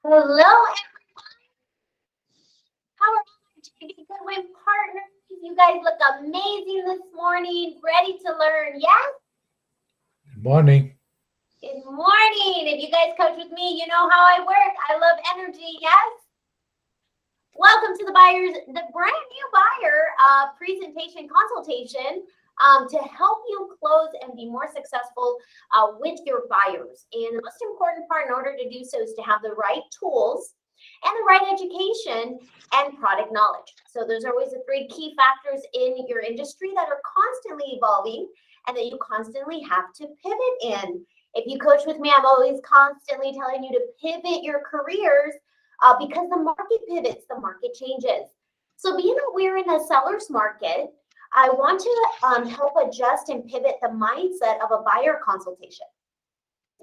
Hello, how are you, JBG Goodwin partners? You guys look amazing this morning, ready to learn. Yes? Good morning. Good morning. If you guys coach with me, you know how I work. I love energy. Yes? Welcome to the brand new buyer presentation consultation to help you close and be more successful with your buyers. And the most important part in order to do so is to have the right tools and the right education and product knowledge. So those are always the three key factors in your industry that are constantly evolving and that you constantly have to pivot in. If you coach with me, I'm always constantly telling you to pivot your careers because the market pivots, the market changes. So being that we're in a seller's market, I want to help adjust and pivot the mindset of a buyer consultation.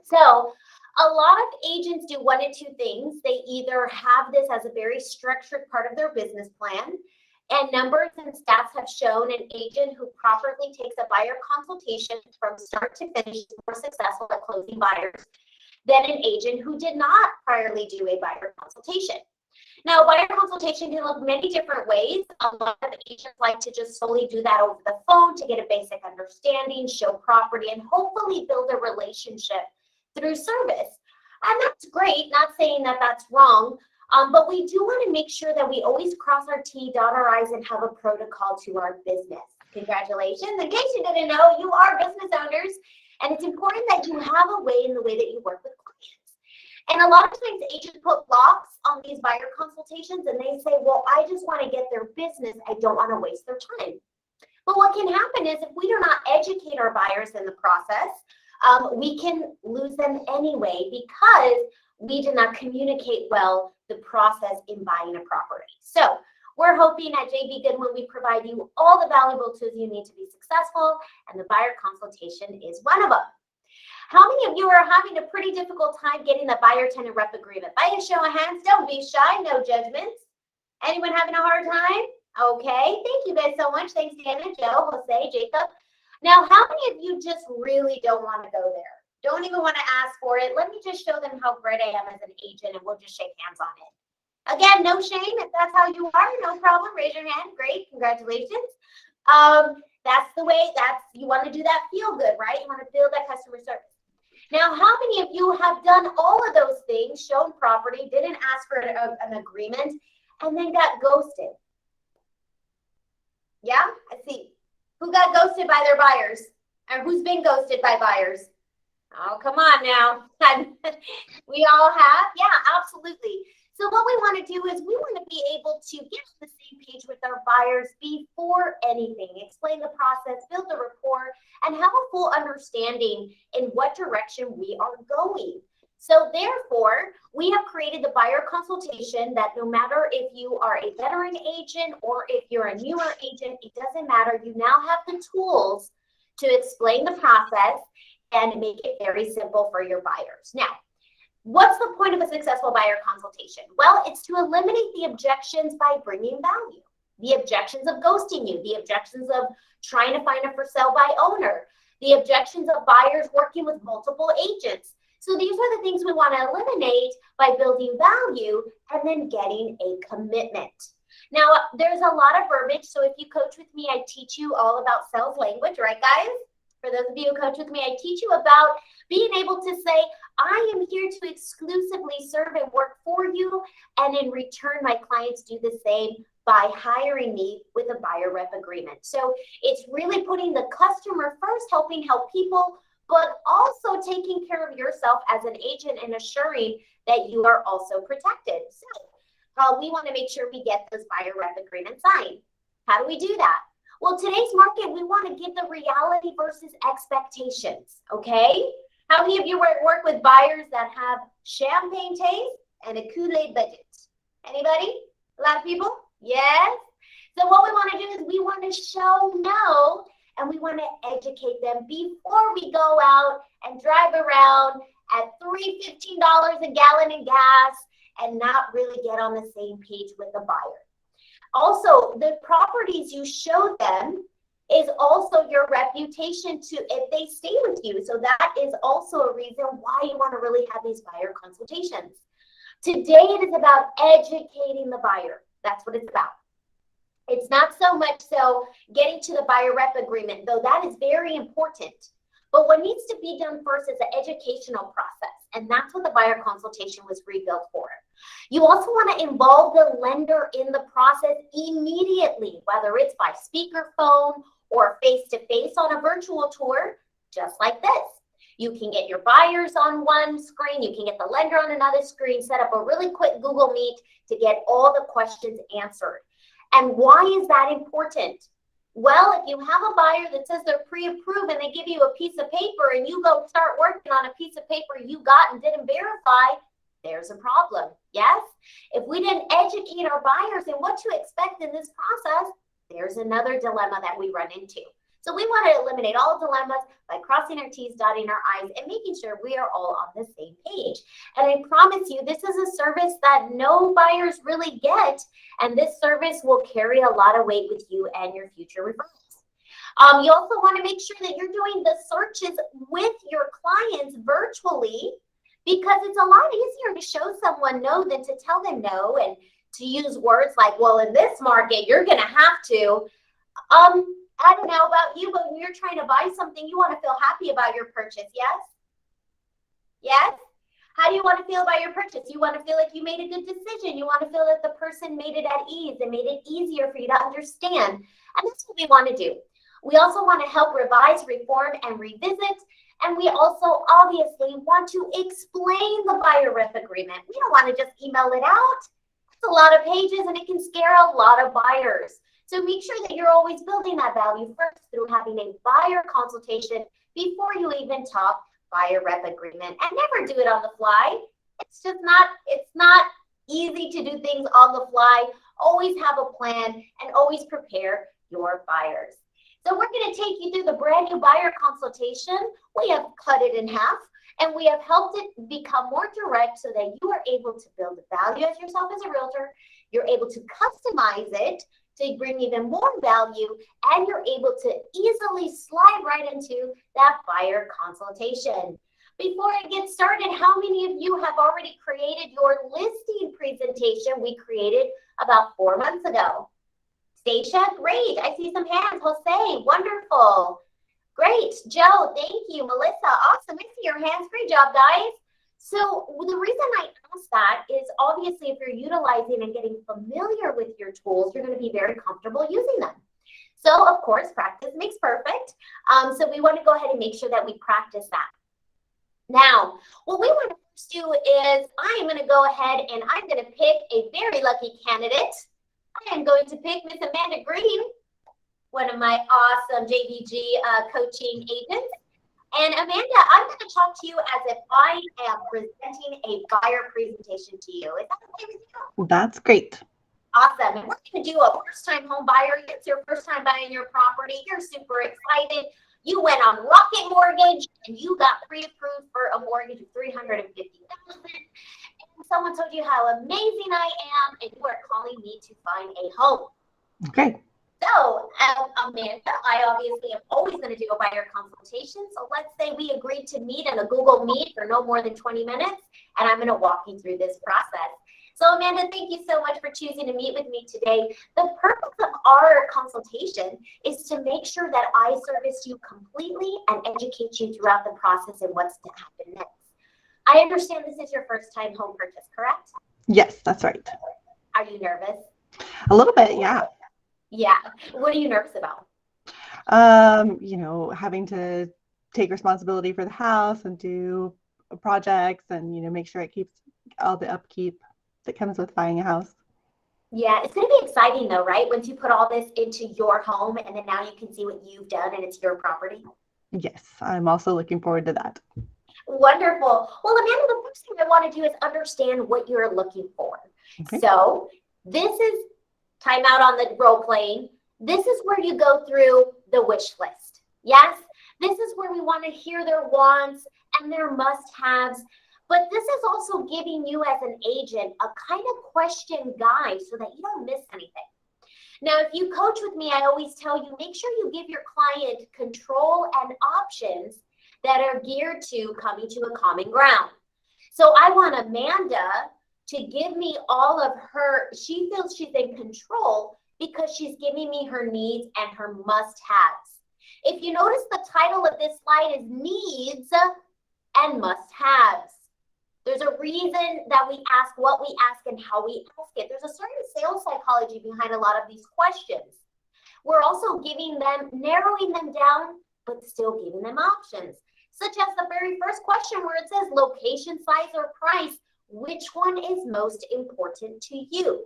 So a lot of agents do one of two things. They either have this as a very structured part of their business plan, and numbers and stats have shown an agent who properly takes a buyer consultation from start to finish is more successful at closing buyers than an agent who did not priorly do a buyer consultation. Now, buyer consultation can look many different ways. A lot of agents like to just solely do that over the phone to get a basic understanding, show property, and hopefully build a relationship through service. And that's great, not saying that that's wrong, but we do want to make sure that we always cross our T, dot our I's, and have a protocol to our business. Congratulations. In case you didn't know, you are business owners, and it's important that you have a way in the way that you work with clients. And a lot of times agents put blocks on these buyer consultations and they say, well, I just want to get their business. I don't want to waste their time. But what can happen is if we do not educate our buyers in the process, we can lose them anyway because we did not communicate well the process in buying a property. So we're hoping at JB Goodwin we provide you all the valuable tools you need to be successful, and the buyer consultation is one of them. How many of you are having a pretty difficult time getting the buyer-tenant rep agreement? By a show of hands, don't be shy, no judgments. Anyone having a hard time? Okay, thank you guys so much. Thanks, Dana, Joe, Jose, Jacob. Now, how many of you just really don't want to go there? Don't even want to ask for it. Let me just show them how great I am as an agent, and we'll just shake hands on it. Again, no shame. If that's how you are, no problem. Raise your hand. Great. Congratulations. That's the way. You want to do that feel good, right? You want to build that customer service. Now, how many of you have done all of those things, shown property, didn't ask for an agreement, and then got ghosted? Yeah, I see. Who got ghosted by their buyers? Or who's been ghosted by buyers? Oh, come on now. We all have? Yeah, absolutely. So what we want to do is we want to be able to get on the same page with our buyers before anything, explain the process, build a rapport, and have a full understanding in what direction we are going. So therefore, we have created the buyer consultation that no matter if you are a veteran agent or if you're a newer agent, it doesn't matter. You now have the tools to explain the process and make it very simple for your buyers. Now, what's the point of a successful buyer consultation? Well, it's to eliminate the objections by bringing value. The objections of ghosting you, the objections of trying to find a for sale by owner, the objections of buyers working with multiple agents. So these are the things we want to eliminate by building value and then getting a commitment. Now, there's a lot of verbiage. So if you coach with me, I teach you all about sales language, right, guys? For those of you who coach with me, I teach you about being able to say, I am here to exclusively serve and work for you. And in return, my clients do the same by hiring me with a buyer rep agreement. So it's really putting the customer first, helping help people, but also taking care of yourself as an agent and assuring that you are also protected. So we want to make sure we get those buyer rep agreements signed. How do we do that? Well, today's market, we want to give the reality versus expectations, okay? How many of you work with buyers that have champagne taste and a Kool-Aid budget? Anybody? A lot of people? Yes? So what we want to do is we want to show no, and we want to educate them before we go out and drive around at $3.15 a gallon in gas and not really get on the same page with the buyer. Also, the properties you show them is also your reputation to if they stay with you. So that is also a reason why you want to really have these buyer consultations. Today it is about educating the buyer. That's what it's about. It's not so much so getting to the buyer rep agreement, though that is very important. But what needs to be done first is the educational process. And that's what the buyer consultation was rebuilt for. You also want to involve the lender in the process immediately, whether it's by speakerphone or face-to-face on a virtual tour, just like this. You can get your buyers on one screen, you can get the lender on another screen, set up a really quick Google Meet to get all the questions answered. And why is that important? Well, if you have a buyer that says they're pre-approved and they give you a piece of paper and you go start working on a piece of paper you got and didn't verify, there's a problem. Yes? If we didn't educate our buyers in what to expect in this process, there's another dilemma that we run into. So we want to eliminate all dilemmas by crossing our T's, dotting our I's, and making sure we are all on the same page. And I promise you, this is a service that no buyers really get, and this service will carry a lot of weight with you and your future referrals. You also want to make sure that you're doing the searches with your clients virtually, because it's a lot easier to show someone no than to tell them no, and to use words like, well, in this market, you're going to have to. I don't know about you, but when you're trying to buy something, you want to feel happy about your purchase, yes? Yes? How do you want to feel about your purchase? You want to feel like you made a good decision. You want to feel that the person made it at ease and made it easier for you to understand. And that's what we want to do. We also want to help revise, reform, and revisit. And we also obviously want to explain the buyer rep agreement. We don't want to just email it out. It's a lot of pages and it can scare a lot of buyers. So make sure that you're always building that value first through having a buyer consultation before you even talk buyer rep agreement. And never do it on the fly. It's not easy to do things on the fly. Always have a plan and always prepare your buyers. So we're going to take you through the brand new buyer consultation. We have cut it in half and we have helped it become more direct so that you are able to build value as yourself as a realtor. You're able to customize it to bring even more value, and you're able to easily slide right into that buyer consultation. Before I get started, how many of you have already created your listing presentation we created about 4 months ago? Stacia, great. I see some hands. Jose, wonderful. Great. Joe, thank you. Melissa, awesome. I see your hands. Great job, guys. So the reason I ask that is obviously if you're utilizing and getting familiar with your tools, you're going to be very comfortable using them. So of course, practice makes perfect. So we want to go ahead and make sure that we practice that. Now, what we want to first do is I am going to go ahead and I'm going to pick a very lucky candidate. I am going to pick Miss Amanda Green, one of my awesome JBG coaching agents. And Amanda, I'm going to talk to you as if I am presenting a buyer presentation to you. Is that okay with you? That's great. Awesome. And we're going to do a first-time home buyer. It's your first time buying your property. You're super excited. You went on Rocket Mortgage and you got pre-approved for a mortgage of $350,000. And someone told you how amazing I am, and you are calling me to find a home. Okay. So, Amanda, I obviously am always going to do a buyer consultation. So let's say we agreed to meet in a Google Meet for no more than 20 minutes, and I'm going to walk you through this process. So, Amanda, thank you so much for choosing to meet with me today. The purpose of our consultation is to make sure that I service you completely and educate you throughout the process and what's to happen next. I understand this is your first time home purchase, correct? Yes, that's right. Are you nervous? A little bit, yeah. Yeah. What are you nervous about? Having to take responsibility for the house and do projects and, make sure it keeps all the upkeep that comes with buying a house. Yeah, it's going to be exciting though, right? Once you put all this into your home and then now you can see what you've done and it's your property. Yes, I'm also looking forward to that. Wonderful. Well, Amanda, the first thing I want to do is understand what you're looking for. Okay. So this is time out on the role playing. This is where you go through the wish list. Yes, this is where we want to hear their wants and their must-haves. But this is also giving you as an agent a kind of question guide so that you don't miss anything. Now, if you coach with me, I always tell you, make sure you give your client control and options that are geared to coming to a common ground. So I want Amanda to give me all of her, she feels she's in control because she's giving me her needs and her must-haves. If you notice, the title of this slide is Needs and Must-Haves. There's a reason that we ask what we ask and how we ask it. There's a certain sales psychology behind a lot of these questions. We're also narrowing them down, but still giving them options, such as the very first question where it says location, size, or price. Which one is most important to you?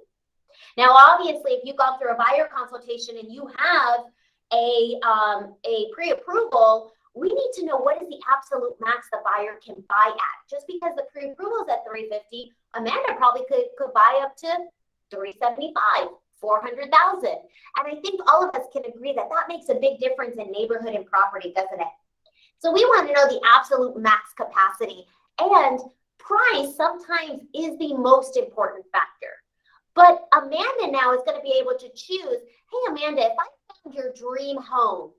Now, obviously, if you've gone through a buyer consultation and you have a pre-approval, we need to know what is the absolute max the buyer can buy at. Just because the pre-approval is at $350,000, Amanda probably could buy up to $375,000, $400,000. And I think all of us can agree that that makes a big difference in neighborhood and property, doesn't it? So we want to know the absolute max capacity, and price sometimes is the most important factor. But Amanda now is going to be able to choose, hey, Amanda, if I found your dream home,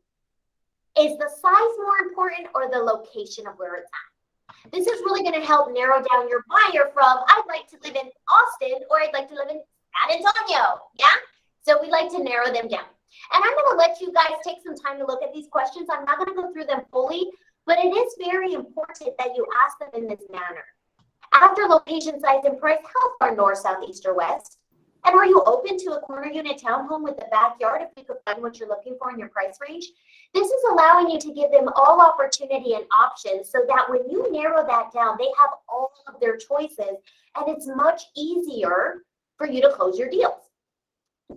is the size more important or the location of where it's at? This is really going to help narrow down your buyer from, I'd like to live in Austin or I'd like to live in San Antonio. Yeah? So we like to narrow them down. And I'm going to let you guys take some time to look at these questions. I'm not going to go through them fully, but it is very important that you ask them in this manner. After location, size, and price, how far north, south, east, or west? And are you open to a corner unit townhome with a backyard if you could find what you're looking for in your price range? This is allowing you to give them all opportunity and options so that when you narrow that down, they have all of their choices and it's much easier for you to close your deals.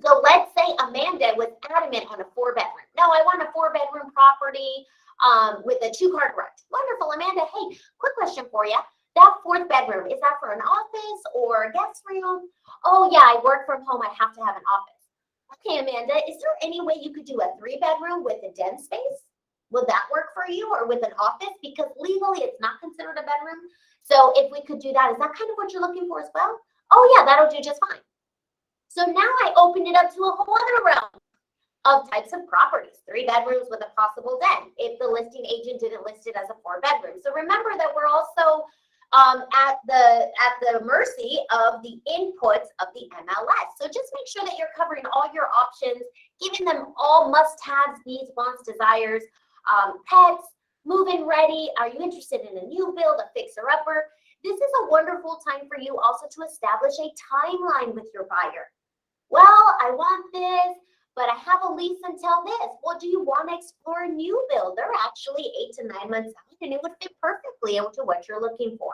So let's say Amanda was adamant on a 4-bedroom. No, I want a 4-bedroom property with a 2-car garage. Wonderful, Amanda. Hey, quick question for you. That 4th bedroom, is that for an office or a guest room? Oh yeah, I work from home. I have to have an office. Okay, Amanda, is there any way you could do a 3-bedroom with a den space? Will that work for you, or with an office? Because legally it's not considered a bedroom. So if we could do that, is that kind of what you're looking for as well? Oh yeah, that'll do just fine. So now I opened it up to a whole other realm of types of properties, 3 bedrooms with a possible den, if the listing agent didn't list it as a 4-bedroom. So remember that we're also at the mercy of the inputs of the MLS. So just make sure that you're covering all your options, giving them all must-haves, needs, wants, desires, pets, move-in ready. Are you interested in a new build, a fixer-upper? This is a wonderful time for you also to establish a timeline with your buyer. Well, I want this, but I have a lease until this. Well, do you want to explore a new build? They're actually 8 to 9 months out, and it would fit perfectly into what you're looking for.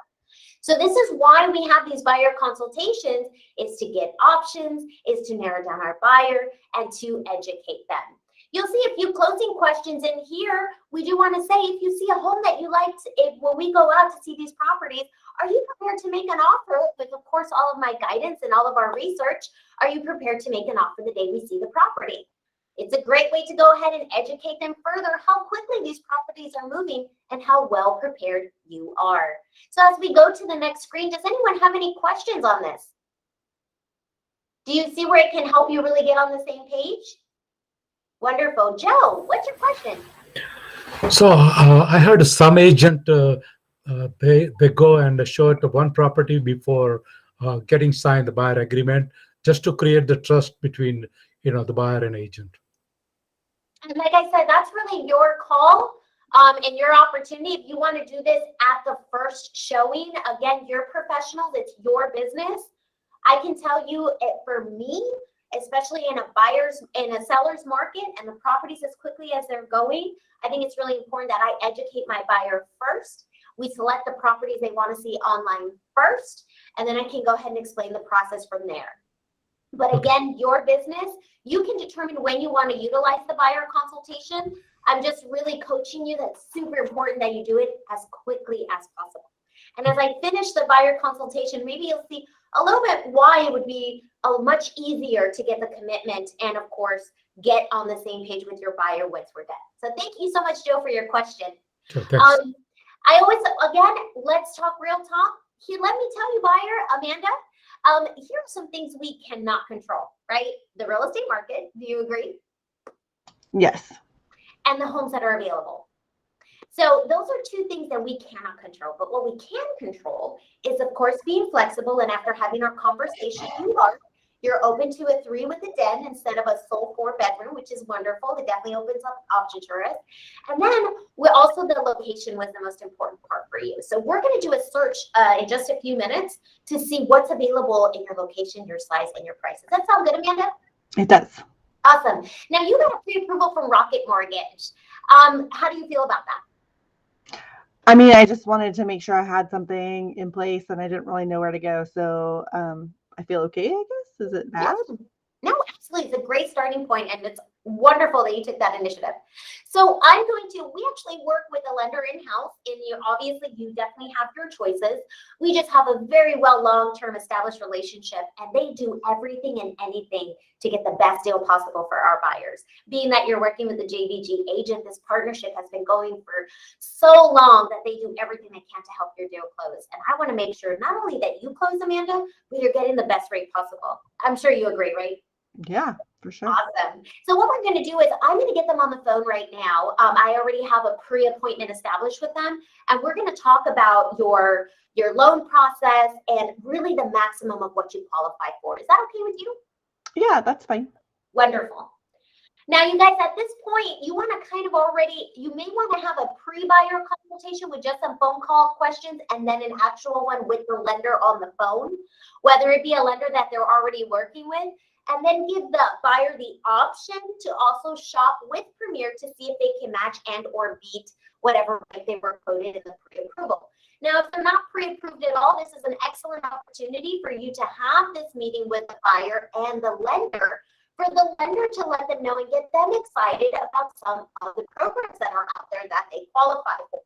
So this is why we have these buyer consultations, is to get options, is to narrow down our buyer, and to educate them. You'll see a few closing questions in here. We do want to say, if you see a home that you liked, when we go out to see these properties, are you prepared to make an offer with, of course, all of my guidance and all of our research? Are you prepared to make an offer the day we see the property? It's a great way to go ahead and educate them further how quickly these properties are moving and how well prepared you are. So as we go to the next screen, does anyone have any questions on this? Do you see where it can help you really get on the same page? Wonderful. Joe, what's your question? So I heard some agent they go and show it one property before getting signed the buyer agreement, just to create the trust between the buyer and agent. And like I said, that's really your call and your opportunity. If you want to do this at the first showing, again, you're professionals, it's your business. I can tell you, for me, especially in a seller's market and the properties as quickly as they're going, I think it's really important that I educate my buyer first. We select the properties they want to see online first, and then I can go ahead and explain the process from there. But again, your business, you can determine when you want to utilize the buyer consultation. I'm just really coaching you. That's super important that you do it as quickly as possible. And as I finish the buyer consultation, maybe you'll see a little bit why it would be much easier to get the commitment and, of course, get on the same page with your buyer once we're done. So thank you so much, Joe, for your question. Sure, thanks. I always, again, let's talk real talk. Here, let me tell you, buyer, Amanda, here are some things we cannot control, right? The real estate market, do you agree? Yes. And the homes that are available. So those are two things that we cannot control. But what we can control is, of course, being flexible. And after having our conversation, you're open to a 3 with a den instead of a sole 4-bedroom, which is wonderful. It definitely opens up options for us. And then we also, the location was the most important part for you. So we're going to do a search in just a few minutes to see what's available in your location, your size, and your price. Does that sound good, Amanda? It does. Awesome. Now you got a pre-approval from Rocket Mortgage. How do you feel about that? I mean, I just wanted to make sure I had something in place and I didn't really know where to go. So I feel okay, I guess. Is it bad? Yeah. No, absolutely. It's a great starting point, and it's wonderful that you took that initiative. So we actually work with a lender in-house, and you definitely have your choices. We just have a very well long-term established relationship, and they do everything and anything to get the best deal possible for our buyers. Being that you're working with the JBG agent, this partnership has been going for so long that they do everything they can to help your deal close. And I want to make sure not only that you close, Amanda, but you're getting the best rate possible. I'm sure you agree, right? Yeah, for sure. Awesome. So what we're going to do is I'm going to get them on the phone right now. I already have a pre-appointment established with them, and we're going to talk about your loan process and really the maximum of what you qualify for. Is that okay with you? Yeah, that's fine. Wonderful. Now, you guys, at this point, you want to you may want to have a pre-buyer consultation with just some phone call questions and then an actual one with the lender on the phone, whether it be a lender that they're already working with, and then give the buyer the option to also shop with Premier to see if they can match and or beat whatever rate they were quoted in the pre-approval. Now, if they're not pre-approved at all, this is an excellent opportunity for you to have this meeting with the buyer and the lender, for the lender to let them know and get them excited about some of the programs that are out there that they qualify for,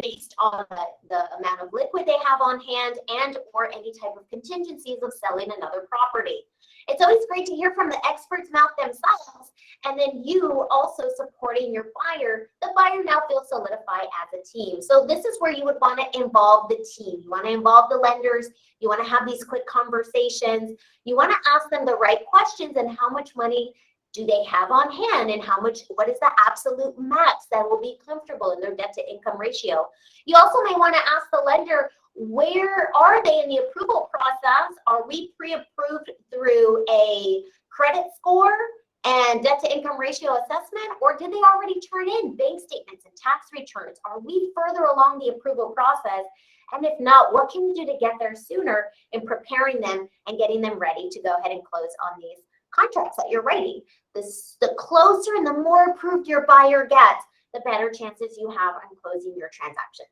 based on the amount of liquid they have on hand and or any type of contingencies of selling another property. It's always great to hear from the expert's mouth themselves, and then you also supporting your buyer. The buyer now feels solidified as a team. So this is where you would want to involve the team. You want to involve the lenders. You want to have these quick conversations. You want to ask them the right questions and how much money do they have on hand, and what is the absolute max that will be comfortable in their debt to income ratio. You also may want to ask the lender, where are they in the approval process? Are we pre-approved through a credit score and debt to income ratio assessment, or did they already turn in bank statements and tax returns? Are we further along the approval process? And if not, what can we do to get there sooner in preparing them and getting them ready to go ahead and close on these contracts that you're writing? The closer and the more approved your buyer gets, the better chances you have on closing your transactions.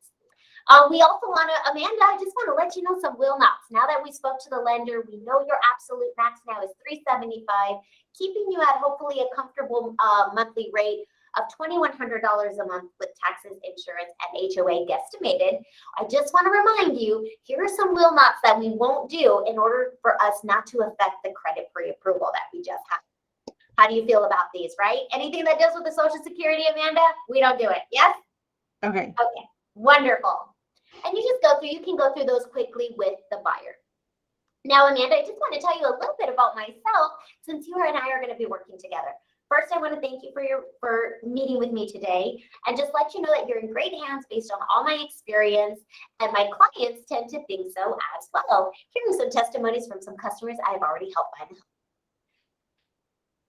We also want to, Amanda, I just want to let you know some will nots. Now that we spoke to the lender, we know your absolute max now is $375, keeping you at hopefully a comfortable monthly rate of $2,100 a month with taxes, insurance, and HOA guesstimated. I just want to remind you, here are some will nots that we won't do in order for us not to affect the credit pre-approval that we just had. How do you feel about these, right? Anything that deals with the Social Security, Amanda, we don't do it. Yes? Okay. Okay. Wonderful. And you can go through those quickly with the buyer. Now, Amanda, I just want to tell you a little bit about myself, since you and I are going to be working together. First, I want to thank you for meeting with me today, and just let you know that you're in great hands based on all my experience, and my clients tend to think so as well. Here are some testimonies from some customers I've already helped by now.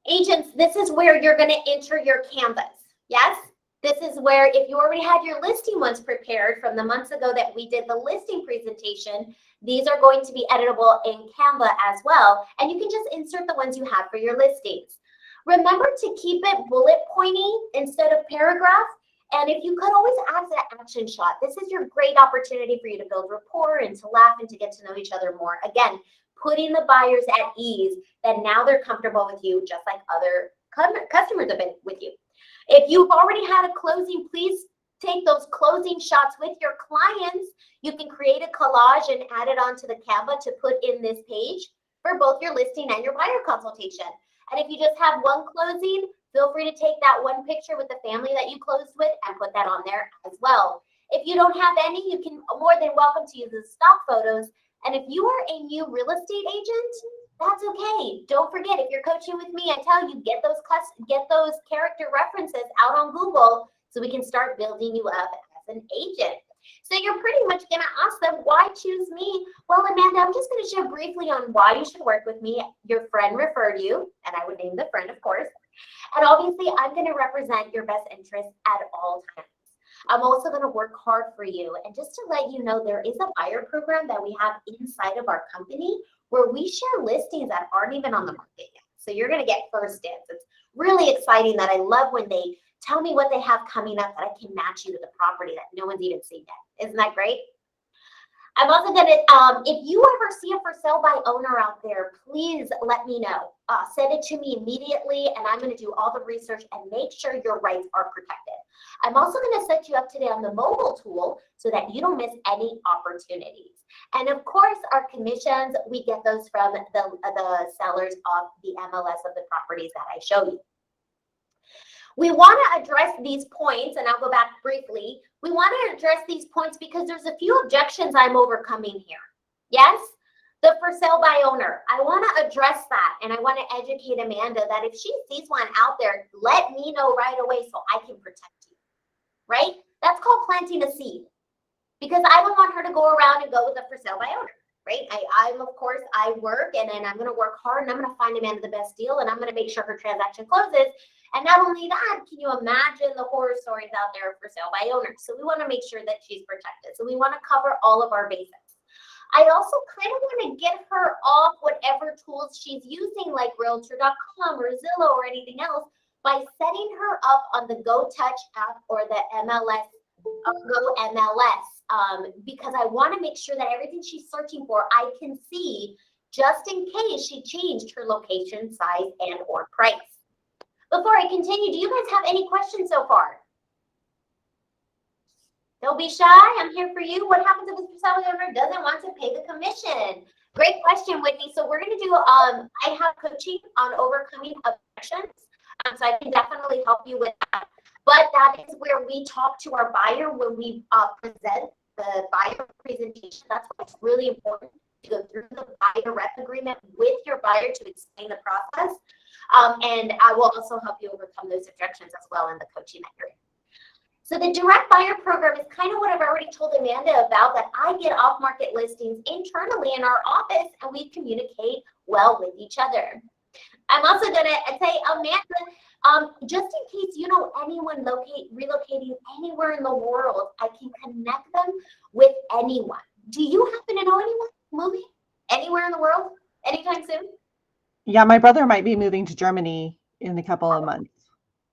Agents, this is where you're going to enter your canvas. Yes? This is where, if you already had your listing ones prepared from the months ago that we did the listing presentation, these are going to be editable in Canva as well. And you can just insert the ones you have for your listings. Remember to keep it bullet pointy instead of paragraph. And if you could always add that action shot, this is your great opportunity for you to build rapport and to laugh and to get to know each other more. Again, putting the buyers at ease that now they're comfortable with you, just like other customers have been with you. If you've already had a closing, please take those closing shots with your clients. You can create a collage and add it onto the Canva to put in this page for both your listing and your buyer consultation. And if you just have one closing, feel free to take that one picture with the family that you closed with and put that on there as well. If you don't have any, you can more than welcome to use the stock photos. And if you are a new real estate agent, that's okay. Don't forget, if you're coaching with me, I tell you, get those character references out on Google so we can start building you up an agent. So you're pretty much going to ask them, why choose me? Well, Amanda, I'm just going to share briefly on why you should work with me. Your friend referred you, and I would name the friend, of course. And obviously, I'm going to represent your best interests at all times. I'm also going to work hard for you. And just to let you know, there is a buyer program that we have inside of our company where we share listings that aren't even on the market yet. So you're going to get first dibs. It's really exciting that I love when they tell me what they have coming up that I can match you to the property that no one's even seen yet. Isn't that great? I'm also going to, if you ever see a for sale by owner out there, please let me know. Send it to me immediately, and I'm going to do all the research and make sure your rights are protected. I'm also going to set you up today on the mobile tool so that you don't miss any opportunities. And of course, our commissions, we get those from the sellers of the MLS of the properties that I show you. We want to address these points, and I'll go back briefly. We want to address these points because there's a few objections I'm overcoming here. Yes? The for sale by owner. I want to address that, and I want to educate Amanda that if she sees one out there, let me know right away so I can protect you. Right? That's called planting a seed. Because I don't want her to go around and go with the for sale by owner. Right? I'm of course, I work, and then I'm going to work hard, and I'm going to find Amanda the best deal, and I'm going to make sure her transaction closes. And not only that, can you imagine the horror stories out there for sale by owners? So we want to make sure that she's protected. So we want to cover all of our bases. I also kind of want to get her off whatever tools she's using, like Realtor.com or Zillow or anything else, by setting her up on the Go Touch app or the MLS, Go MLS, because I want to make sure that everything she's searching for, I can see, just in case she changed her location, size, and or price. Before I continue, do you guys have any questions so far? Don't be shy. I'm here for you. What happens if a seller owner doesn't want to pay the commission? Great question, Whitney. So we're going to do, I have coaching on overcoming objections. So I can definitely help you with that. But that is where we talk to our buyer when we present the buyer presentation. That's why it's really important to go through the buyer rep agreement with your buyer to explain the process. And I will also help you overcome those objections as well in the coaching that you're in. So the direct buyer program is kind of what I've already told Amanda about, that I get off-market listings internally in our office and we communicate well with each other. I'm also going to say, Amanda, just in case you know anyone relocating anywhere in the world, I can connect them with anyone. Do you happen to know anyone moving anywhere in the world anytime soon? Yeah, my brother might be moving to Germany in a couple of months.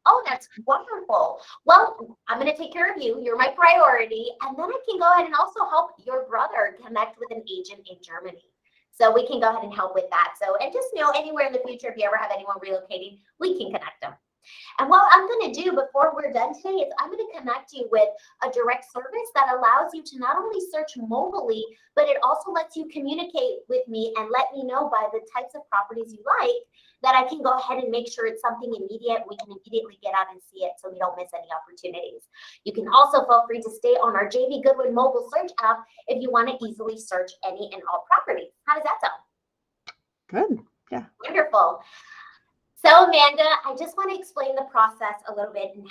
Oh, that's wonderful. Well, I'm going to take care of you. You're my priority. And then I can go ahead and also help your brother connect with an agent in Germany. So we can go ahead and help with that. So, and just know anywhere in the future, if you ever have anyone relocating, we can connect them. And what I'm going to do before we're done today is I'm going to connect you with a direct service that allows you to not only search mobilely, but it also lets you communicate with me and let me know by the types of properties you like, that I can go ahead and make sure it's something immediate. We can immediately get out and see it so we don't miss any opportunities. You can also feel free to stay on our JB Goodwin mobile search app if you want to easily search any and all properties. How does that sound? Good. Yeah. Wonderful. So Amanda, I just want to explain the process a little bit and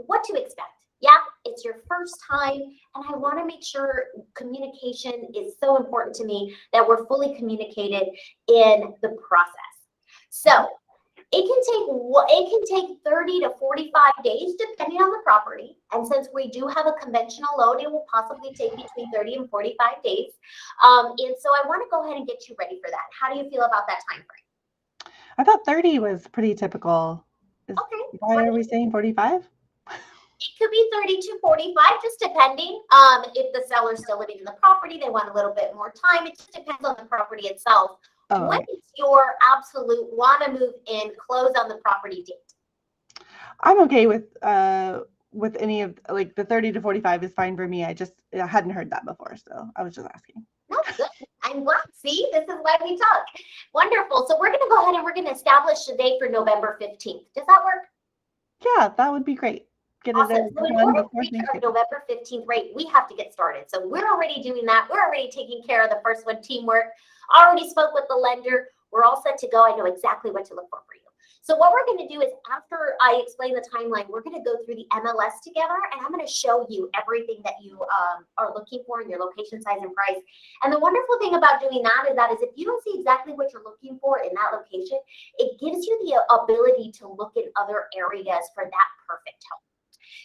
what to expect. Yeah, it's your first time, and I want to make sure communication is so important to me that we're fully communicated in the process. So it can take 30 to 45 days depending on the property. And since we do have a conventional loan, it will possibly take between 30 and 45 days. And so I want to go ahead and get you ready for that. How do you feel about that time frame? I thought 30 was pretty typical. Okay. Why are we saying 45? It could be 30 to 45, just depending. If the seller's still living in the property, they want a little bit more time. It just depends on the property itself. Oh, When okay. is your absolute want to move in, close on the property date? I'm okay with any of, like, the 30 to 45 is fine for me. I hadn't heard that before, so I was just asking. No, good. I'm glad. See, this is why we talk. Wonderful. So we're going to go ahead and we're going to establish the date for November 15th. Does that work? Yeah, that would be great. Get Awesome. it So in done order to before reach our Thanksgiving. November 15th rate, we have to get started. So we're already doing that. We're already taking care of the first one, teamwork. Already spoke with the lender. We're all set to go. I know exactly what to look for you. So what we're going to do is after I explain the timeline, we're going to go through the MLS together, and I'm going to show you everything that you are looking for in your location, size, and price. And the wonderful thing about doing that is if you don't see exactly what you're looking for in that location, it gives you the ability to look in other areas for that perfect home.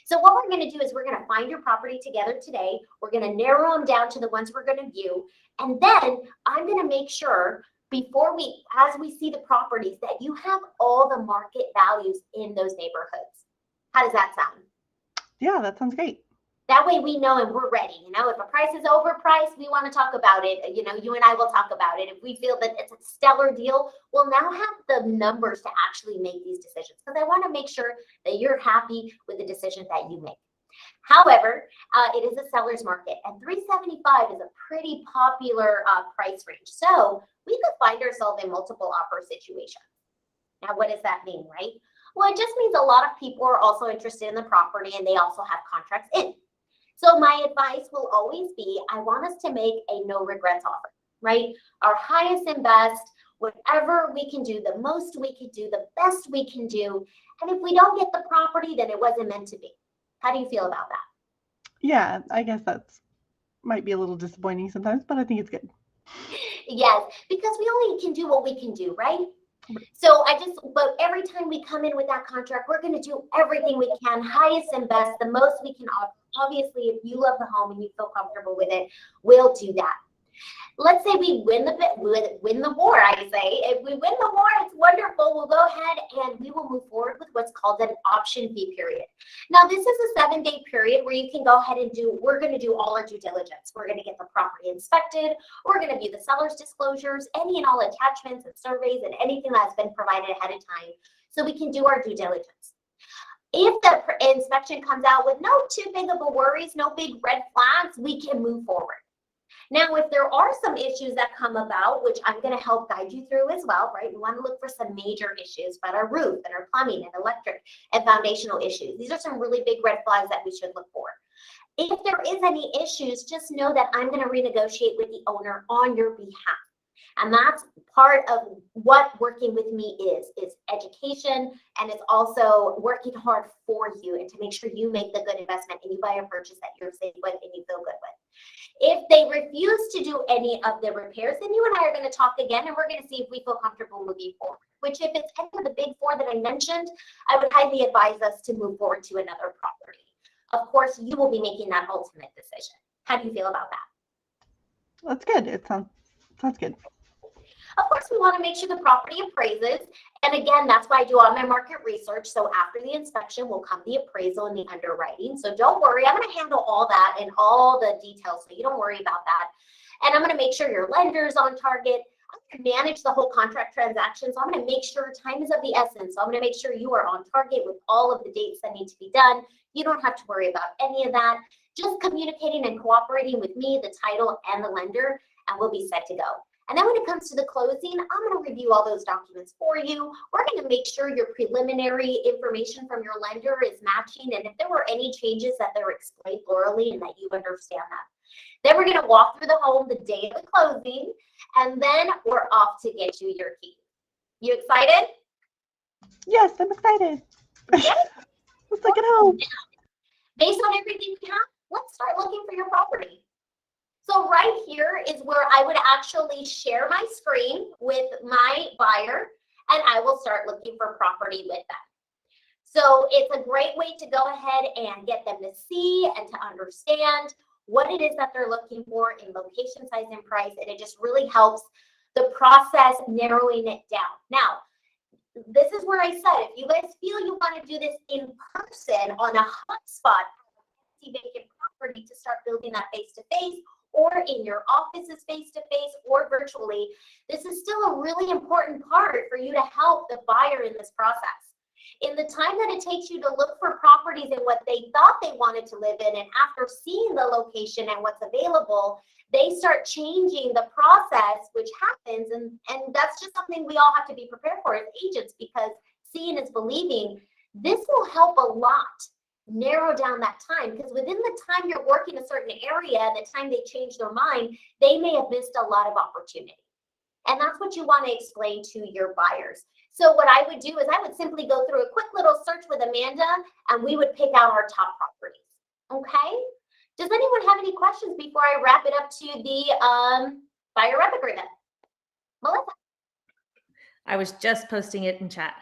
So what we're going to do is we're going to find your property together today. We're going to narrow them down to the ones we're going to view. And then I'm going to make sure as we see the properties that you have all the market values in those neighborhoods. How does that sound? Yeah, that sounds great. That way we know and we're ready. If a price is overpriced, we want to talk about it. You and I will talk about it. If we feel that it's a stellar deal, we'll now have the numbers to actually make these decisions, because I want to make sure that you're happy with the decision that you make. However, it is a seller's market, and $375 is a pretty popular price range. So we could find ourselves in multiple offer situations. Now, what does that mean, right? Well, it just means a lot of people are also interested in the property, and they also have contracts in. So my advice will always be, I want us to make a no regrets offer, right? Our highest and best, whatever we can do, the most we can do, the best we can do. And if we don't get the property, then it wasn't meant to be. How do you feel about that? Yeah, I guess that's might be a little disappointing sometimes, but I think it's good. Yes, because we only can do what we can do, right? So but every time we come in with that contract, we're going to do everything we can, highest and best, the most we can offer. Obviously, if you love the home and you feel comfortable with it, we'll do that. Let's say we win the war, I say. If we win the war, it's wonderful. We'll go ahead and we will move forward with what's called an option fee period. Now, this is a 7-day period where you can go ahead and we're going to do all our due diligence. We're going to get the property inspected. We're going to view the seller's disclosures, any and all attachments and surveys and anything that's been provided ahead of time, so we can do our due diligence. If the inspection comes out with no too big of a worries, no big red flags, we can move forward. Now, if there are some issues that come about, which I'm going to help guide you through as well, right? We want to look for some major issues about our roof and our plumbing and electric and foundational issues. These are some really big red flags that we should look for. If there is any issues, just know that I'm going to renegotiate with the owner on your behalf. And that's part of what working with me is education, and it's also working hard for you and to make sure you make the good investment and you buy a purchase that you're safe with and you feel good with. If they refuse to do any of the repairs, then you and I are going to talk again, and we're going to see if we feel comfortable moving forward. Which, if it's any of the big four that I mentioned, I would highly advise us to move forward to another property. Of course, you will be making that ultimate decision. How do you feel about that? That's good. It sounds good. Of course, we want to make sure the property appraises. And again, that's why I do all my market research. So after the inspection will come the appraisal and the underwriting. So don't worry, I'm going to handle all that and all the details, so you don't worry about that. And I'm going to make sure your lender's on target. I'm going to manage the whole contract transaction. So I'm going to make sure time is of the essence. So I'm going to make sure you are on target with all of the dates that need to be done. You don't have to worry about any of that. Just communicating and cooperating with me, the title, and the lender, and we'll be set to go. And then when it comes to the closing, I'm going to review all those documents for you. We're going to make sure your preliminary information from your lender is matching. And if there were any changes, that they're explained thoroughly and that you understand that. Then we're going to walk through the home the day of the closing, and then we're off to get you your keys. You excited? Yes, I'm excited. Yes. Let's look at home. Based on everything we have, let's start looking for your property. So right here is where I would actually share my screen with my buyer, and I will start looking for property with them. So it's a great way to go ahead and get them to see and to understand what it is that they're looking for in location, size, and price. And it just really helps the process narrowing it down. Now, this is where I said, if you guys feel you want to do this in person on a hotspot, vacant property to start building that face-to-face, or in your offices face-to-face or virtually, this is still a really important part for you to help the buyer in this process. In the time that it takes you to look for properties in what they thought they wanted to live in, and after seeing the location and what's available, they start changing the process, which happens, and that's just something we all have to be prepared for as agents, because seeing is believing. This will help a lot narrow down that time, because within the time you're working a certain area, the time they change their mind, they may have missed a lot of opportunity. And that's what you want to explain to your buyers. So what I would do is I would simply go through a quick little search with Amanda, and we would pick out our top properties. Okay? Does anyone have any questions before I wrap it up to the buyer rep agreement? Melissa? I was just posting it in chat.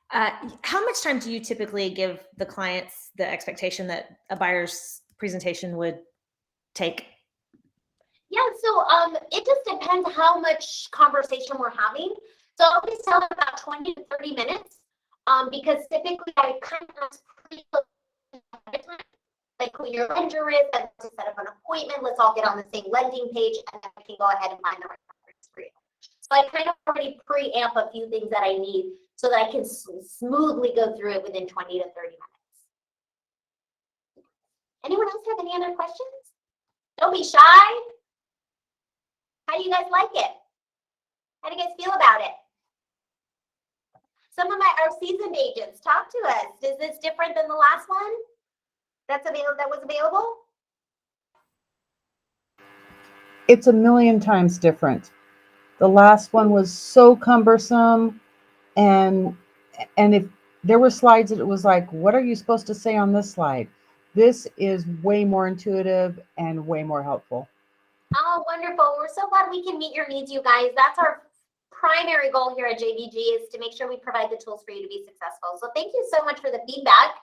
How much time do you typically give the clients the expectation that a buyer's presentation would take? Yeah, so it just depends how much conversation we're having. So I always tell them about 20 to 30 minutes because typically I kind of ask like who your lender is, and to set up an appointment. Let's all get on the same lending page, and then I can go ahead and find the right properties for you. So I kind of already preamp a few things that I need so that I can smoothly go through it within 20 to 30 minutes. Anyone else have any other questions? Don't be shy. How do you guys like it? How do you guys feel about it? Some of our seasoned agents, talk to us. Is this different than the last one that was available? It's a million times different. The last one was so cumbersome, and if there were slides that it was like, what are you supposed to say on this slide? This is way more intuitive and way more helpful. Oh, wonderful. We're so glad we can meet your needs, you guys. That's our primary goal here at JBG, is to make sure we provide the tools for you to be successful. So thank you so much for the feedback.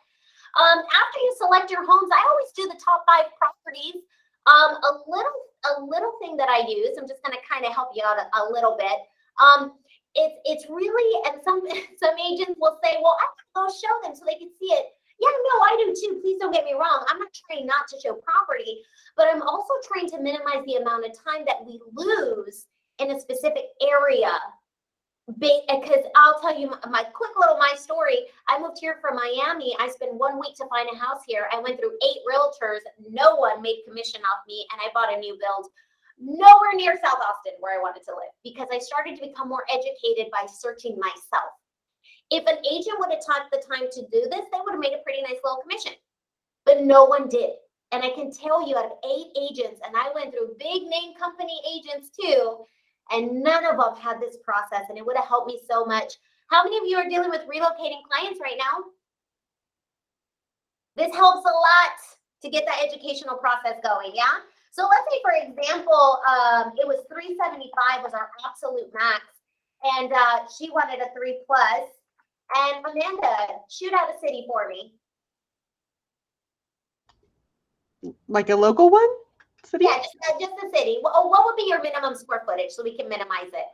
After you select your homes, I always do the top 5 properties. A little thing that I use, I'm just going to kind of help you out a little bit. It's really, and some agents will say, well, I can go show them so they can see it. Yeah, no, I do too. Please don't get me wrong. I'm not trying not to show property, but I'm also trying to minimize the amount of time that we lose in a specific area. Because I'll tell you my story. I moved here from Miami. I spent 1 week to find a house here. I went through 8 realtors. No one made commission off me, and I bought a new build nowhere near South Austin where I wanted to live, because I started to become more educated by searching myself. If an agent would have took the time to do this, they would have made a pretty nice little commission, but no one did. And I can tell you, out of 8 agents, and I went through big name company agents too, and none of them had this process, and it would have helped me so much. How many of you are dealing with relocating clients right now? This helps a lot to get that educational process going, yeah? So let's say, for example, it was $375 was our absolute max, and she wanted a 3+. And Amanda, shoot out a city for me. Like a local one? City? Yeah, just the city. What would be your minimum square footage so we can minimize it?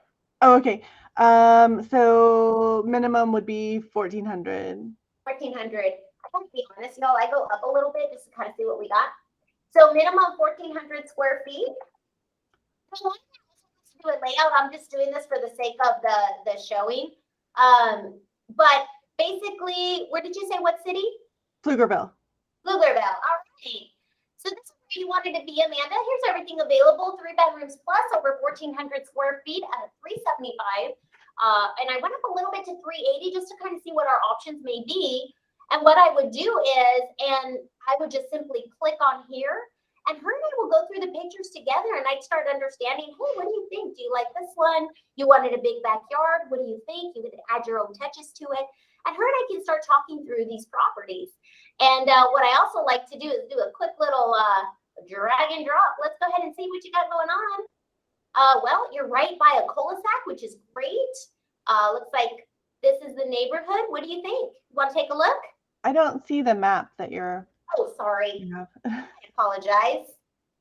Oh, okay. So minimum would be 1,400. 1,400. I have to be honest, y'all, I go up a little bit just to kind of see what we got. So minimum 1,400 square feet. If I want to do a layout, I'm just doing this for the sake of the showing. But basically, where did you say, what city? Pflugerville. Pflugerville. All right. So this is where you wanted to be, Amanda. Here's everything available: 3 bedrooms plus, over 1,400 square feet at a $375. And I went up a little bit to $380 just to kind of see what our options may be. And what I would do is, and I would just simply click on here, and her and I will go through the pictures together, and I'd start understanding, hey, what do you think? Do you like this one? You wanted a big backyard. What do you think? You could add your own touches to it. And her and I can start talking through these properties. And what I also like to do is do a quick little drag and drop. Let's go ahead and see what you got going on. Well, you're right by a cul-de-sac, which is great. Looks like this is the neighborhood. What do you think? Want to take a look? I don't see the map that you're. Oh, sorry. You have. I apologize.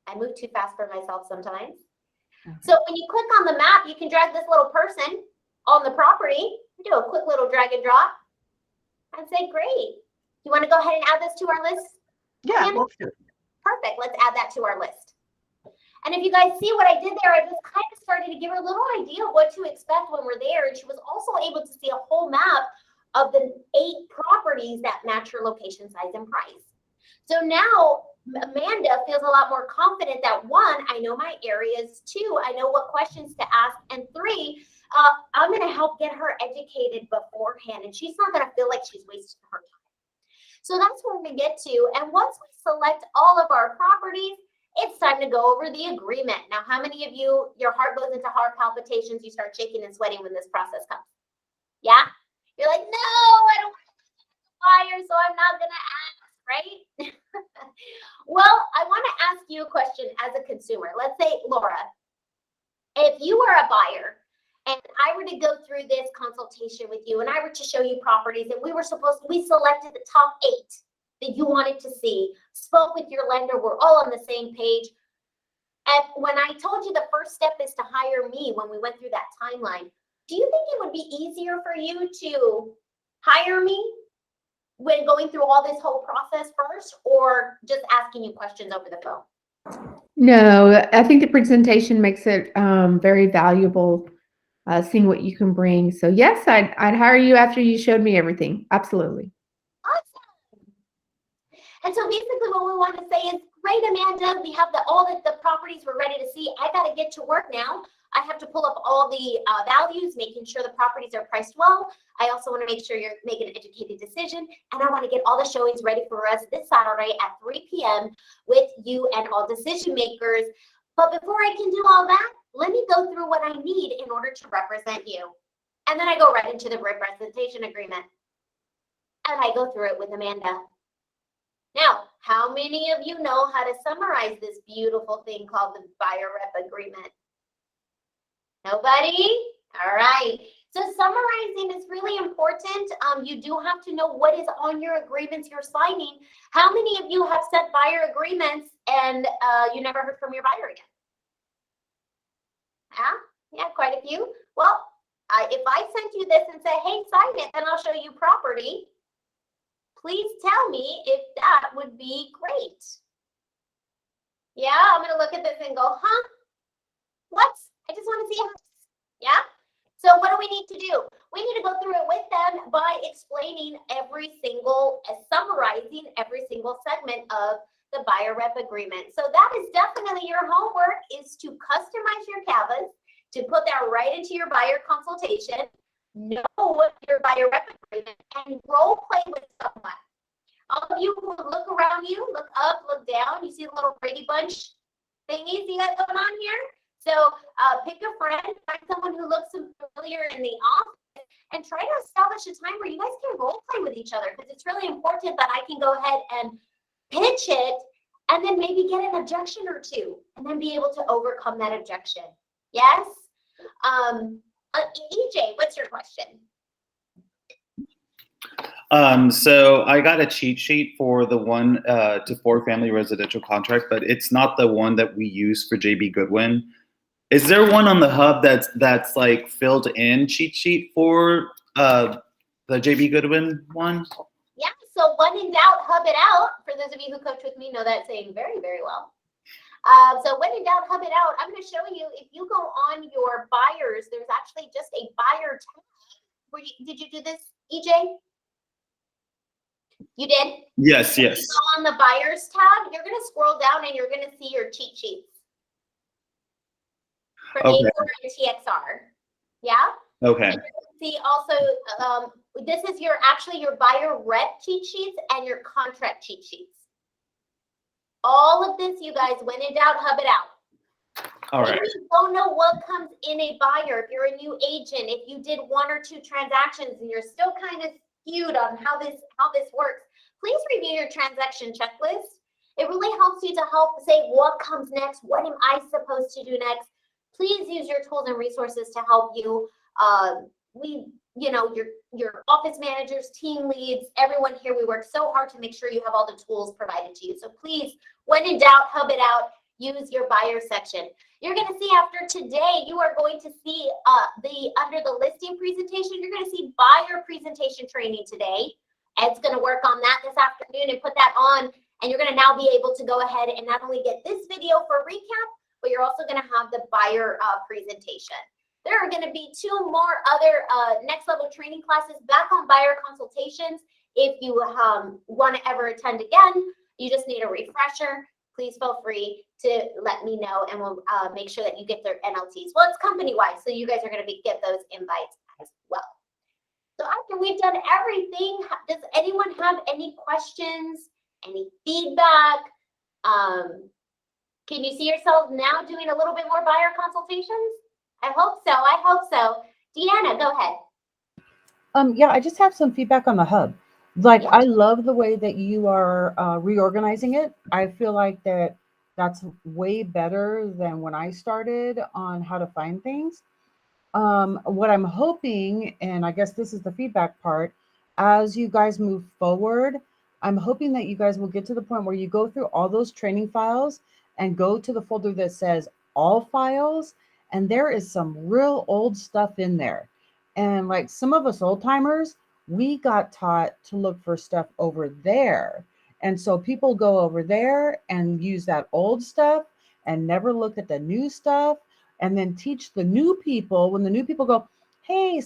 I move too fast for myself sometimes. Okay. So when you click on the map, you can drag this little person on the property. Do a quick little drag and drop and say, great. You want to go ahead and add this to our list? Yeah, Amanda? let's do it. Perfect. Let's add that to our list. And if you guys see what I did there, I just kind of started to give her a little idea of what to expect when we're there. And she was also able to see a whole map of the 8 properties that match her location, size, and price. So now Amanda feels a lot more confident that 1, I know my areas, 2, I know what questions to ask, and 3, I'm going to help get her educated beforehand, and she's not going to feel like she's wasting her time. So that's where we get to. And once we select all of our properties, it's time to go over the agreement. Now, how many of you, your heart goes into heart palpitations, you start shaking and sweating when this process comes? Yeah? You're like, no, I don't want to buyer, so I'm not going to ask, right? Well, I want to ask you a question as a consumer. Let's say, Laura, if you were a buyer and I were to go through this consultation with you and I were to show you properties and we selected the top 8 that you wanted to see, spoke with your lender, we're all on the same page. And when I told you the first step is to hire me, when we went through that timeline, do you think it would be easier for you to hire me when going through all this whole process first, or just asking you questions over the phone? No, I think the presentation makes it very valuable, seeing what you can bring. So yes, I'd hire you after you showed me everything. Absolutely. Awesome. And so basically what we want to say is, great, Amanda, we have all the properties we're ready to see. I got to get to work now. I have to pull up all the values, making sure the properties are priced well. I also want to make sure you're making an educated decision. And I want to get all the showings ready for us this Saturday at 3 p.m. with you and all decision makers. But before I can do all that, let me go through what I need in order to represent you. And then I go right into the representation agreement. And I go through it with Amanda. Now, how many of you know how to summarize this beautiful thing called the buyer rep agreement? Nobody? All right. So summarizing is really important. You do have to know what is on your agreements you're signing. How many of you have sent buyer agreements and you never heard from your buyer again? Yeah, quite a few. Well, if I sent you this and say, hey, sign it, then I'll show you property. Please tell me if that would be great. Yeah, I'm going to look at this and go, huh? What? I just want to see how. Yeah? So what do we need to do? We need to go through it with them by explaining summarizing every single segment of the buyer rep agreement. So that is definitely your homework, is to customize your canvas, to put that right into your buyer consultation, know what your buyer rep agreement, and role play with someone. All of you who look around you, look up, look down, you see the little Brady Bunch thingies you got going on here? So pick a friend, find someone who looks familiar in the office, and try to establish a time where you guys can role play with each other, because it's really important that I can go ahead and pitch it and then maybe get an objection or two and then be able to overcome that objection. Yes? EJ, what's your question? So I got a cheat sheet for the 1 to 4 family residential contract, but it's not the one that we use for JB Goodwin. Is there one on the hub that's like filled in cheat sheet for the JB Goodwin one? Yeah, so when in doubt, hub it out. For those of you who coach with me know that saying very, very well. So when in doubt, hub it out. I'm going to show you, if you go on your buyers, there's actually just a buyer tab. Did you do this, EJ? You did? Yes, If yes. you go on the buyers tab, you're going to scroll down and you're going to see your cheat sheets. For Okay. and TXR. Yeah? Okay. And you can see also, this is actually your buyer rep cheat sheets and your contract cheat sheets. All of this, you guys, when in doubt, hub it out. All right. If you don't know what comes in a buyer, if you're a new agent, if you did 1 or 2 transactions and you're still kind of skewed on how this works, please review your transaction checklist. It really helps you to help say what comes next, what am I supposed to do next. Please use your tools and resources to help you. Your office managers, team leads, everyone here, we work so hard to make sure you have all the tools provided to you. So please, when in doubt, hub it out, use your buyer section. You're going to see after today, you are going to see under the listing presentation, you're going to see buyer presentation training today. Ed's going to work on that this afternoon and put that on. And you're going to now be able to go ahead and not only get this video for recap, but you're also going to have the buyer presentation. There are going to be 2 more other next level training classes back on buyer consultations. If you want to ever attend again, you just need a refresher. Please feel free to let me know and we'll make sure that you get their NLTs. Well, it's company-wide, so you guys are going to get those invites as well. So after we've done everything, does anyone have any questions, any feedback? Can you see yourselves now doing a little bit more buyer consultations? I hope so. I hope so. Deanna, go ahead. Yeah, I just have some feedback on the hub. Like, Yeah. I love the way that you are reorganizing it. I feel like that's way better than when I started on how to find things. What I'm hoping, and I guess this is the feedback part, as you guys move forward, I'm hoping that you guys will get to the point where you go through all those training files and go to the folder that says all files, and there is some real old stuff in there. And like some of us old timers, we got taught to look for stuff over there. And so people go over there and use that old stuff and never look at the new stuff, and then teach the new people. When the new people go, hey,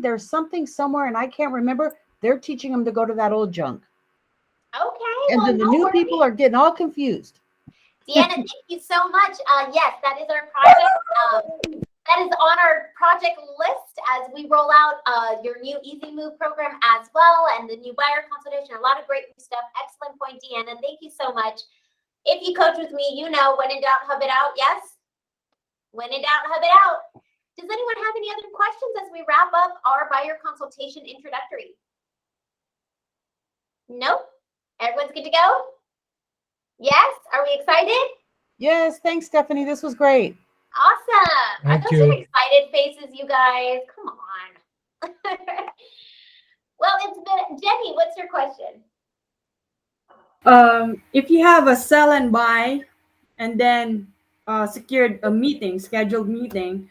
there's something somewhere and I can't remember, they're teaching them to go to that old junk. Okay. And Well, then the no new worries. people are getting all confused. Deanna, thank you so much. Yes, that is our project. That is on our project list as we roll out your new Easy Move program as well, and the new buyer consultation. A lot of great new stuff. Excellent point, Deanna. Thank you so much. If you coach with me, you know, when in doubt, hub it out. Yes? When in doubt, hub it out. Does anyone have any other questions as we wrap up our buyer consultation introductory? Nope. Everyone's good to go? Yes? Are we excited? Yes, thanks, Stephanie. This was great. Awesome. Thank Are those some you. excited faces, you guys? Come on. Well, it's been, Jenny, what's your question? If you have a sell and buy and then secured a meeting, scheduled meeting,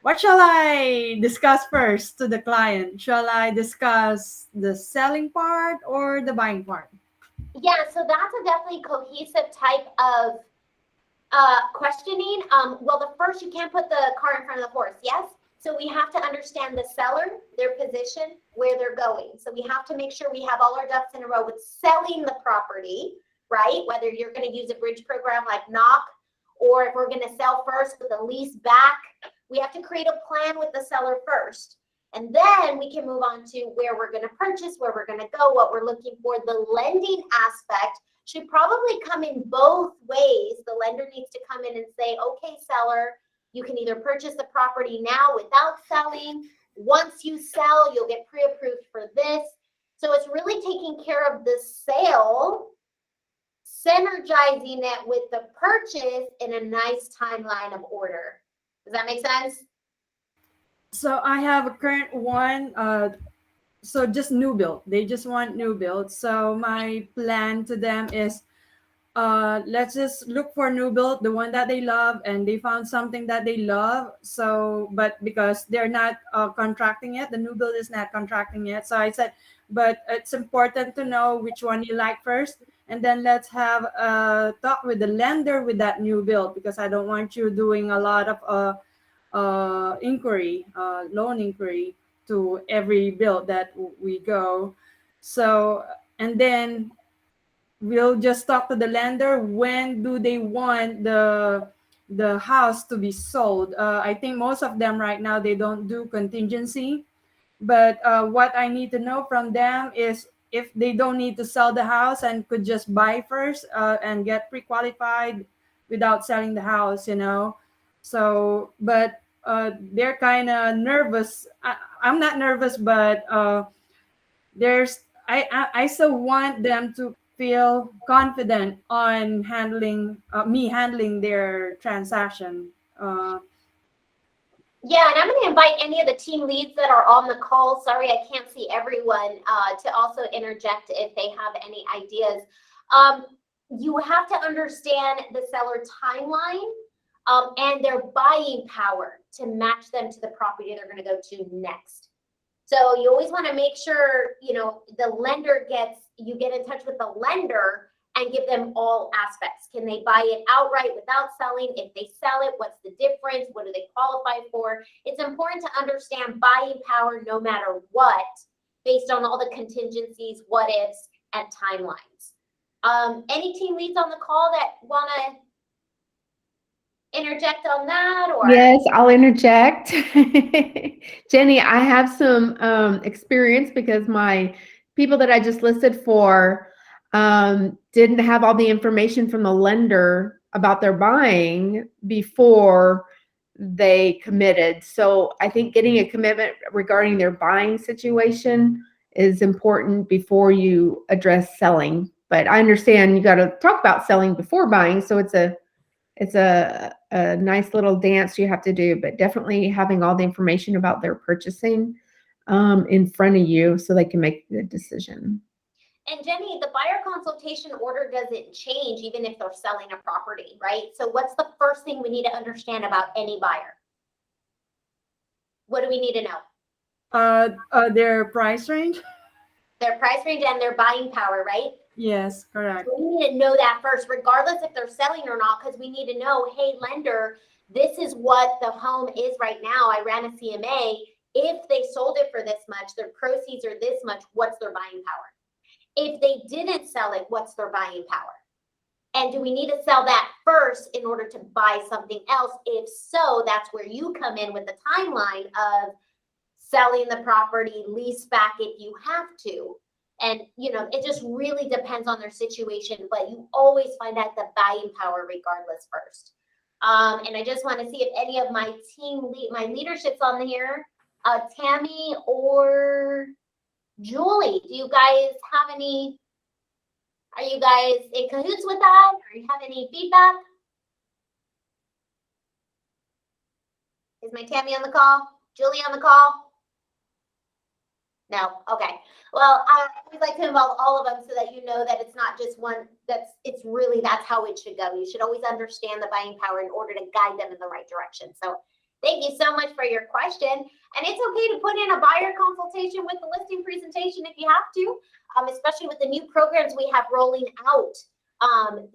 what shall I discuss first to the client? Shall I discuss the selling part or the buying part? Yeah, so that's a definitely cohesive type of questioning. Well, the first, you can't put the cart in front of the horse, yes? So we have to understand the seller, their position, where they're going. So we have to make sure we have all our ducks in a row with selling the property, right? Whether you're going to use a bridge program like knock, or if we're going to sell first with a lease back, we have to create a plan with the seller first. And then we can move on to where we're going to purchase, where we're going to go, what we're looking for. The lending aspect should probably come in both ways. The lender needs to come in and say, okay, seller, you can either purchase the property now without selling. Once you sell, you'll get pre-approved for this. So it's really taking care of the sale, synergizing it with the purchase in a nice timeline of order. Does that make sense? So I have a current one. So just new build. They just want new build. So my plan to them is, let's just look for new build, the one that they love, and they found something that they love. So, but because they're not contracting it, the new build is not contracting it. So I said, but it's important to know which one you like first, and then let's have a talk with the lender with that new build, because I don't want you doing a lot of inquiry, loan inquiry to every build that we go. So, and then we'll just talk to the lender. When do they want the house to be sold? I think most of them right now, they don't do contingency. But what I need to know from them is if they don't need to sell the house and could just buy first and get pre-qualified without selling the house, you know. So, but they're kind of nervous. I'm not nervous, but I still want them to feel confident on handling me handling their transaction. Yeah, and I'm going to invite any of the team leads that are on the call. Sorry, I can't see everyone, to also interject if they have any ideas. You have to understand the seller timeline and their buying power to match them to the property they're going to go to next. So you always want to make sure, you know, you get in touch with the lender and give them all aspects. Can they buy it outright without selling? If they sell it, what's the difference? What do they qualify for? It's important to understand buying power no matter what, based on all the contingencies, what ifs, and timelines. Any team leads on the call that want to interject on that? Or Yes, I'll interject. Jenny, I have some experience because my people that I just listed for didn't have all the information from the lender about their buying before they committed. So I think getting a commitment regarding their buying situation is important before you address selling. But I understand you got to talk about selling before buying. So it's a nice little dance you have to do, but definitely having all the information about their purchasing in front of you so they can make the decision. And Jenny, the buyer consultation order doesn't change even if they're selling a property, right? So what's the first thing we need to understand about any buyer? What do we need to know? Their price range. Their price range and their buying power, right? Yes, correct. So we need to know that first, regardless if they're selling or not, because we need to know, hey, lender, this is what the home is right now. I ran a CMA. If they sold it for this much, their proceeds are this much, what's their buying power? If they didn't sell it, what's their buying power? And do we need to sell that first in order to buy something else? If so, that's where you come in with the timeline of selling the property, lease back if you have to. And, you know, it just really depends on their situation, but you always find out the buying power regardless first. And I just want to see if any of my my leadership's on here, Tammy or Julie, do you guys have any, are you guys in cahoots with that? Or you have any feedback? Is my Tammy on the call? Julie on the call? No, okay. Well, I always like to involve all of them so that you know that it's not just one, it's really, that's how it should go. You should always understand the buying power in order to guide them in the right direction. So thank you so much for your question. And it's okay to put in a buyer consultation with the listing presentation if you have to, especially with the new programs we have rolling out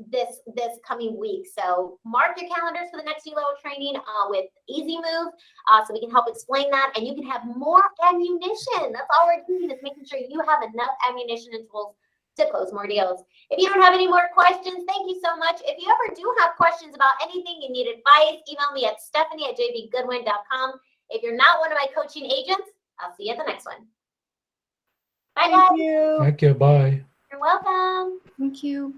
this coming week. So mark your calendars for the next level training with Easy Move, so we can help explain that, and you can have more ammunition. That's all we're doing, is making sure you have enough ammunition and tools to close more deals. If you don't have any more questions, thank you so much. If you ever do have questions about anything, you need advice, email me at stephanie@jbgoodwin.com. If you're not one of my coaching agents, I'll see you at the next one. Bye, guys. Thank you. Thank you. Bye. You're welcome. Thank you.